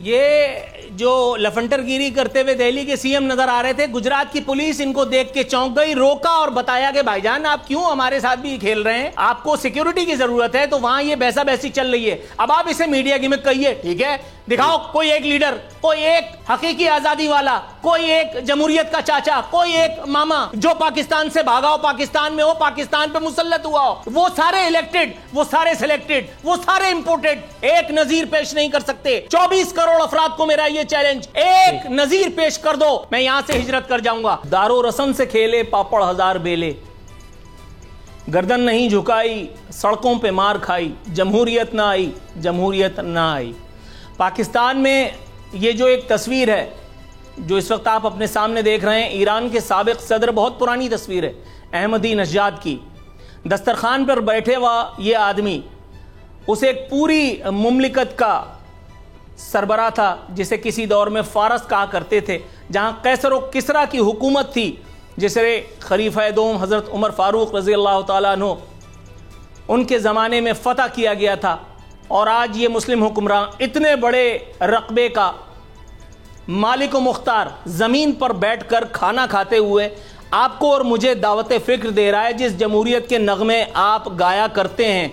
یہ جو لفنٹر گیری کرتے ہوئے دہلی کے سی ایم نظر آ رہے تھے، گجرات کی پولیس ان کو دیکھ کے چونک گئی، روکا اور بتایا کہ بھائی جان آپ کیوں ہمارے ساتھ بھی کھیل رہے ہیں، آپ کو سیکیورٹی کی ضرورت ہے، تو وہاں یہ بحثہ بحثی چل رہی ہے۔ اب آپ اسے میڈیا گمک کہیے، ٹھیک ہے، دکھاؤ کوئی ایک لیڈر، کوئی ایک حقیقی آزادی والا، کوئی ایک جمہوریت کا چاچا، کوئی ایک ماما جو پاکستان سے بھاگا ہو، پاکستان میں ہو، پاکستان پہ مسلط ہوا ہو، وہ سارے الیکٹڈ، وہ سارے سلیکٹڈ، وہ سارے امپورٹڈ، ایک نظیر پیش نہیں کر سکتے۔ 24 کروڑ افراد کو میرا یہ چیلنج، ایک نظیر پیش کر دو، میں یہاں سے ہجرت کر جاؤں گا۔ دارو رسن سے کھیلے پاپڑ ہزار بیلے، گردن نہیں جھکائی، سڑکوں پہ مار کھائی، جمہوریت نہ آئی، جمہوریت نہ آئی۔ پاکستان میں یہ جو ایک تصویر ہے جو اس وقت آپ اپنے سامنے دیکھ رہے ہیں، ایران کے سابق صدر، بہت پرانی تصویر ہے، احمدی نژاد کی، دسترخوان پر بیٹھے ہوا یہ آدمی اسے ایک پوری مملکت کا سربراہ تھا، جسے کسی دور میں فارس کہا کرتے تھے، جہاں قیصر و کسریٰ کی حکومت تھی، جسے خلیفہ دوم حضرت عمر فاروق رضی اللہ تعالیٰ عنہ ان کے زمانے میں فتح کیا گیا تھا۔ اور آج یہ مسلم حکمراں اتنے بڑے رقبے کا مالک و مختار زمین پر بیٹھ کر کھانا کھاتے ہوئے آپ کو اور مجھے دعوت فکر دے رہا ہے، جس جمہوریت کے نغمے آپ گایا کرتے ہیں،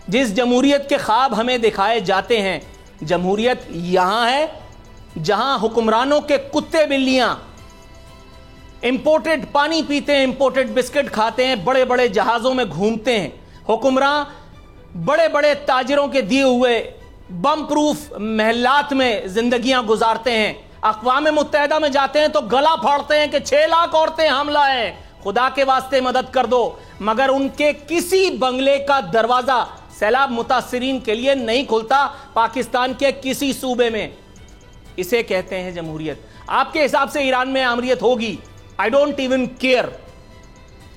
جس جمہوریت کے خواب ہمیں دکھائے جاتے ہیں۔ جمہوریت یہاں ہے جہاں حکمرانوں کے کتے بلیاں امپورٹڈ پانی پیتے ہیں، امپورٹڈ بسکٹ کھاتے ہیں، بڑے بڑے جہازوں میں گھومتے ہیں، حکمراں بڑے بڑے تاجروں کے دیے ہوئے بم پروف محلات میں زندگیاں گزارتے ہیں، اقوام متحدہ میں جاتے ہیں تو گلا پھاڑتے ہیں کہ 6 لاکھ عورتیں حاملہ ہیں، خدا کے واسطے مدد کر دو، مگر ان کے کسی بنگلے کا دروازہ سیلاب متاثرین کے لیے نہیں کھلتا پاکستان کے کسی صوبے میں۔ اسے کہتے ہیں جمہوریت۔ آپ کے حساب سے ایران میں آمریت ہوگی، I don't even care،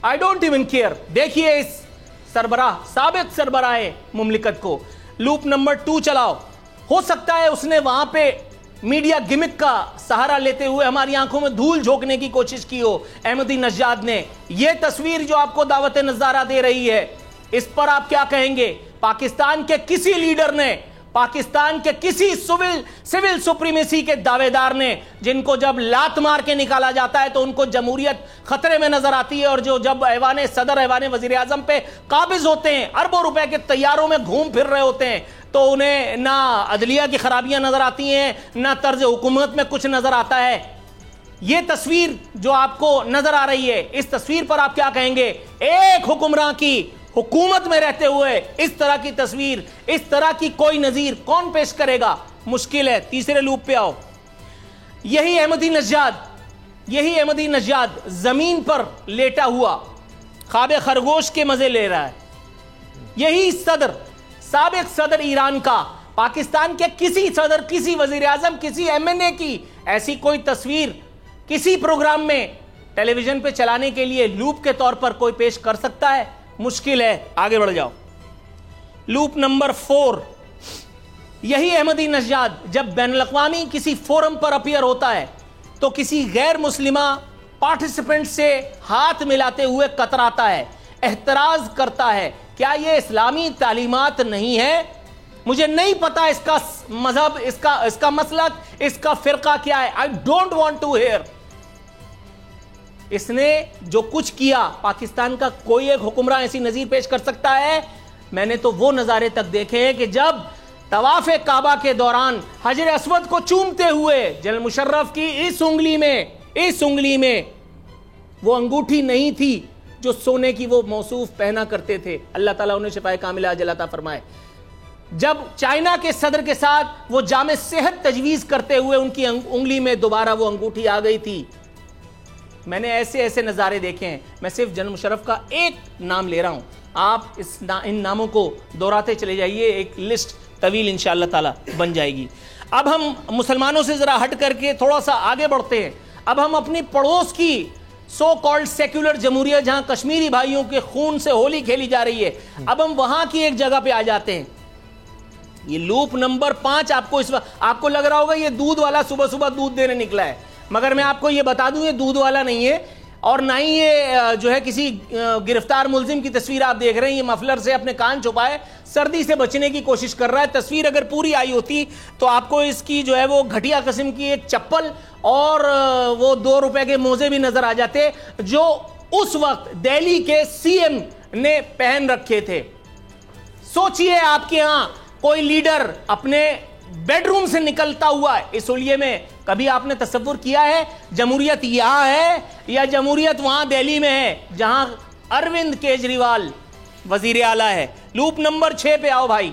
I don't even care۔ دیکھیے اس سربراہ، سابق سربراہ مملکت کو، لوپ نمبر 2 چلاؤ، ہو سکتا ہے اس نے وہاں پہ میڈیا گمک کا سہارا لیتے ہوئے ہماری آنکھوں میں دھول جھونکنے کی کوشش کی ہو۔ احمدی نژاد نے یہ تصویر جو آپ کو دعوت نظارہ دے رہی ہے، اس پر آپ کیا کہیں گے؟ پاکستان کے کسی لیڈر نے، پاکستان کے کسی سول سپریمیسی کے دعوے دار نے، جن کو جب لات مار کے نکالا جاتا ہے تو ان کو جمہوریت خطرے میں نظر آتی ہے، اور جو جب ایوان صدر، ایوان وزیر اعظم پہ قابض ہوتے ہیں، اربوں روپے کے طیاروں میں گھوم پھر رہے ہوتے ہیں، تو انہیں نہ عدلیہ کی خرابیاں نظر آتی ہیں، نہ طرز حکومت میں کچھ نظر آتا ہے۔ یہ تصویر جو آپ کو نظر آ رہی ہے، اس تصویر پر آپ کیا کہیں گے؟ ایک حکمراں کی حکومت میں رہتے ہوئے اس طرح کی تصویر، اس طرح کی کوئی نظیر کون پیش کرے گا؟ مشکل ہے۔ تیسرے لوپ پہ آؤ۔ یہی احمدی نژاد زمین پر لیٹا ہوا خواب خرگوش کے مزے لے رہا ہے۔ یہی صدر، سابق صدر ایران کا، پاکستان کے کسی صدر، کسی وزیر اعظم، کسی ایم این اے کی ایسی کوئی تصویر کسی پروگرام میں ٹیلی ویژن پہ چلانے کے لیے لوپ کے طور پر کوئی پیش کر سکتا ہے؟ مشکل ہے۔ آگے بڑھ جاؤ۔ Loop number 4۔ یہی احمدی نژاد جب بین الاقوامی کسی فورم پر اپیئر ہوتا ہے تو کسی غیر مسلمہ پارٹیسپینٹ سے ہاتھ ملاتے ہوئے کتراتا ہے، احتراز کرتا ہے، کیا یہ اسلامی تعلیمات نہیں ہے؟ مجھے نہیں پتا اس کا مذہب، اس کا مسلک، اس کا فرقہ کیا ہے۔ I don't want to hear۔ اس نے جو کچھ کیا، پاکستان کا کوئی ایک حکمراں ایسی نظیر پیش کر سکتا ہے؟ میں نے تو وہ نظارے تک دیکھے ہیں کہ جب طواف کعبہ کے دوران حجر اسود کو چومتے ہوئے جنرل مشرف کی اس انگلی میں وہ انگوٹھی نہیں تھی جو سونے کی وہ موصوف پہنا کرتے تھے، اللہ تعالیٰ انہیں شفائے کاملہ عاجلہ عطا فرمائے۔ جب چائنا کے صدر کے ساتھ وہ جامع صحت تجویز کرتے ہوئے ان کی انگلی میں دوبارہ وہ انگوٹھی آ گئی تھی۔ میں نے ایسے نظارے دیکھے ہیں۔ میں صرف جنرل مشرف کا ایک نام لے رہا ہوں، آپ ان ناموں کو دہراتے چلے جائیے، ایک لسٹ طویل انشاءاللہ تعالی بن جائے گی۔ اب ہم مسلمانوں سے ذرا ہٹ کر کے تھوڑا سا آگے بڑھتے ہیں۔ اب ہم اپنی پڑوس کی سو کالڈ سیکولر جمہوریت، جہاں کشمیری بھائیوں کے خون سے ہولی کھیلی جا رہی ہے، اب ہم وہاں کی ایک جگہ پہ آ جاتے ہیں۔ یہ لوپ نمبر 5 آپ کو لگ رہا ہوگا یہ دودھ والا صبح صبح دودھ دینے نکلا ہے، مگر میں آپ کو یہ بتا دوں یہ دودھ والا نہیں ہے۔ اور نہ ہی یہ جو ہے کسی گرفتار ملزم کی تصویر آپ دیکھ رہے ہیں. یہ مفلر سے اپنے کان چھپائے سردی سے بچنے کی کوشش کر رہا ہے. تصویر اگر پوری آئی ہوتی تو آپ کو اس کی جو ہے وہ گھٹیا قسم کی ایک چپل اور وہ 2 روپے کے موزے بھی نظر آ جاتے جو اس وقت دہلی کے سی ایم نے پہن رکھے تھے. سوچئے آپ کے ہاں کوئی لیڈر اپنے بیڈ روم سے نکلتا ہوا اس حلیے میں, کبھی آپ نے تصور کیا ہے جمہوریت یہاں ہے یا جمہوریت وہاں دہلی میں ہے جہاں اروند کیجریوال وزیر اعلیٰ ہے. لوپ نمبر 6 پہ آؤ بھائی.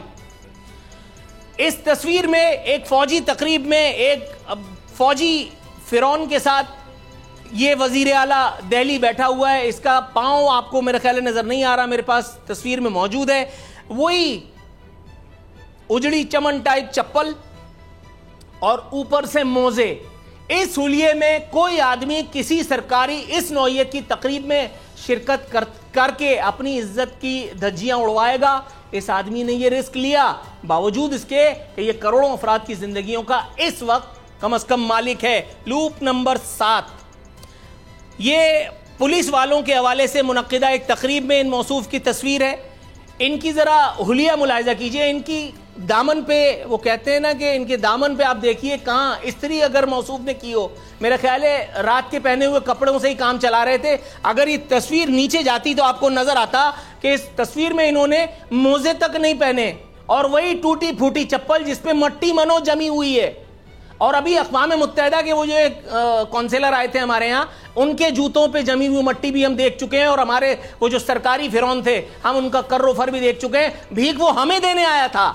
اس تصویر میں ایک فوجی تقریب میں ایک فوجی فرعون کے ساتھ یہ وزیر اعلیٰ دہلی بیٹھا ہوا ہے. اس کا پاؤں آپ کو میرے خیال نظر نہیں آ رہا, میرے پاس تصویر میں موجود ہے. وہی اجڑی چمن ٹائپ چپل اور اوپر سے موزے. اس حلیے میں کوئی آدمی کسی سرکاری اس نوعیت کی تقریب میں شرکت کر کے اپنی عزت کی دھجیاں اڑوائے گا؟ اس آدمی نے یہ رسک لیا باوجود اس کے کہ یہ کروڑوں افراد کی زندگیوں کا اس وقت کم از کم مالک ہے. Loop number 7. یہ پولیس والوں کے حوالے سے منعقدہ ایک تقریب میں ان موصوف کی تصویر ہے. ان کی ذرا حلیہ ملاحظہ کیجئے. ان کی دامن پہ وہ کہتے ہیں نا کہ ان کے دامن پہ آپ دیکھیے کہاں استری اگر موصوف نے کی ہو, میرا خیال ہے رات کے پہنے ہوئے کپڑوں سے ہی کام چلا رہے تھے. اگر یہ تصویر نیچے جاتی تو آپ کو نظر آتا کہ اس تصویر میں انہوں نے موزے تک نہیں پہنے اور وہی ٹوٹی پھوٹی چپل جس پہ مٹی منو جمی ہوئی ہے. اور ابھی اقوام متحدہ کے وہ جو ایک کونسلر آئے تھے ہمارے ہاں, ان کے جوتوں پہ جمی ہوئی مٹی بھی ہم دیکھ چکے ہیں اور ہمارے وہ جو سرکاری فرعون تھے ہم ان کا کر و فر بھی دیکھ چکے ہیں. بھیک وہ ہمیں دینے آیا تھا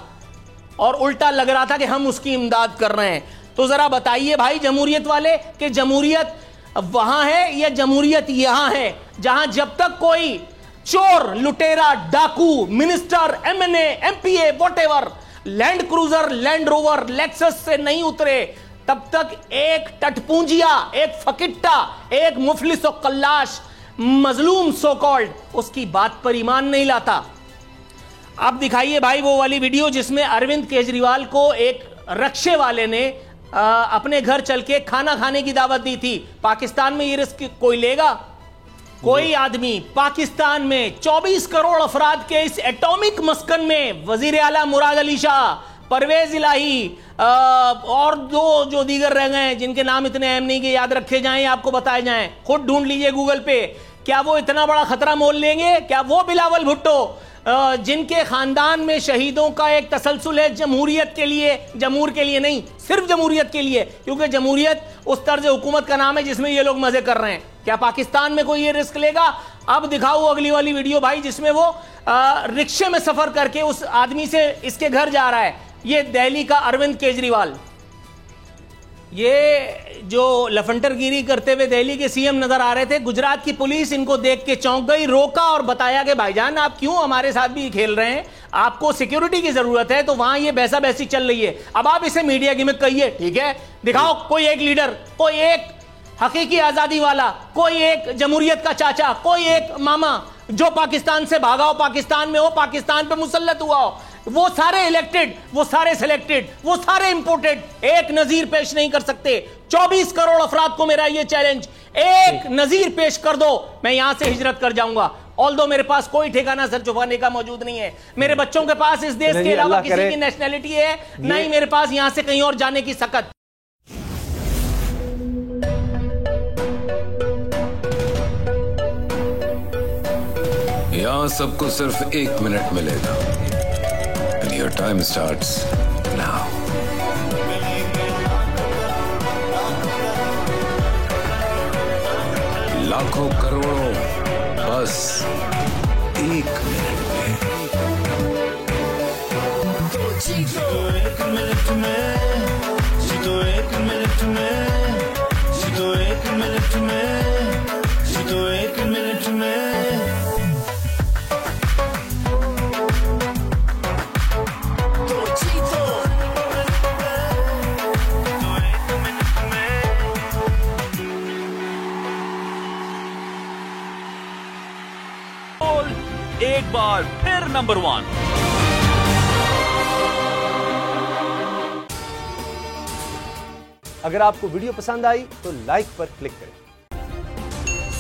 اور الٹا لگ رہا تھا کہ ہم اس کی امداد کر رہے ہیں. تو ذرا بتائیے بھائی جمہوریت والے کہ جمہوریت وہاں ہے یا جمہوریت یہاں ہے جہاں جب تک کوئی چور, لٹیرا, ڈاکو, minister, M N A, M P A, whatever Land Cruiser, Land Rover, Lexus سے نہیں اترے تب تک ایک ٹٹپونجیا, ایک فکٹا, ایک مفلس و قلاش, مظلوم سو کالڈ اس کی بات پر ایمان نہیں لاتا. اب دکھائیے بھائی وہ والی ویڈیو جس میں اروند کیجریوال کو ایک رکشے والے نے اپنے گھر چل کے کھانا کھانے کی دعوت دی تھی. پاکستان میں یہ رسک کوئی لے گا؟ کوئی آدمی پاکستان میں 24 کروڑ افراد کے اس ایٹامک مسکن میں وزیر اعلیٰ مراد علی شاہ, پرویز الہی اور دو جو دیگر رہ گئے ہیں جن کے نام اتنے اہم نہیں کہ یاد رکھے جائیں یا آپ کو بتائے جائیں, خود ڈھونڈ لیجئے گوگل پہ. کیا وہ اتنا بڑا خطرہ مول لیں گے؟ کیا وہ بلاول بھٹو جن کے خاندان میں شہیدوں کا ایک تسلسل ہے جمہوریت کے لیے, جمہور کے لیے نہیں صرف جمہوریت کے لیے, کیونکہ جمہوریت اس طرز حکومت کا نام ہے جس میں یہ لوگ مزے کر رہے ہیں, کیا پاکستان میں کوئی یہ رسک لے گا؟ اب دکھاؤ اگلی والی ویڈیو بھائی جس میں وہ رکشے میں سفر کر کے اس آدمی سے اس کے گھر جا رہا ہے. یہ دہلی کا اروند کیجریوال, یہ جو لفنٹر گیری کرتے ہوئے دہلی کے سی ایم نظر آ رہے تھے. گجرات کی پولیس ان کو دیکھ کے چونک گئی, روکا اور بتایا کہ بھائی جان آپ کیوں ہمارے ساتھ بھی کھیل رہے ہیں, آپ کو سیکیورٹی کی ضرورت ہے. تو وہاں یہ بحثہ بحثی چل رہی ہے. اب آپ اسے میڈیا کی میں کہیے ٹھیک ہے, دکھاؤ کوئی ایک لیڈر, کوئی ایک حقیقی آزادی والا, کوئی ایک جمہوریت کا چاچا, کوئی ایک ماما جو پاکستان سے بھاگا ہو, پاکستان میں ہو, پاکستان پہ مسلط ہوا ہو. وہ سارے الیکٹڈ, وہ سارے سلیکٹڈ, وہ سارے امپورٹڈ, ایک نظیر پیش نہیں کر سکتے. 24 کروڑ افراد کو میرا یہ چیلنج, ایک نظیر پیش کر دو میں یہاں سے ہجرت کر جاؤں گا. آلدو میرے پاس کوئی ٹھکانہ سر چھپانے کا موجود نہیں ہے, میرے بچوں کے پاس اس دیش کے علاوہ کسی کی نیشنلٹی ہے, نہ ہی میرے پاس یہاں سے کہیں اور جانے کی سکت. یہاں سب کو صرف 1 منٹ ملے گا. And your time starts now. لاکھوں کروڑوں بس 1 منٹ میں. جیتو 1 منٹ میں, جیتو 1 منٹ میں, جیتو 1 منٹ میں, جیتو 1 منٹ میں. ایک بار پھر نمبر 1. اگر آپ کو ویڈیو پسند آئی تو لائک پر کلک کریں.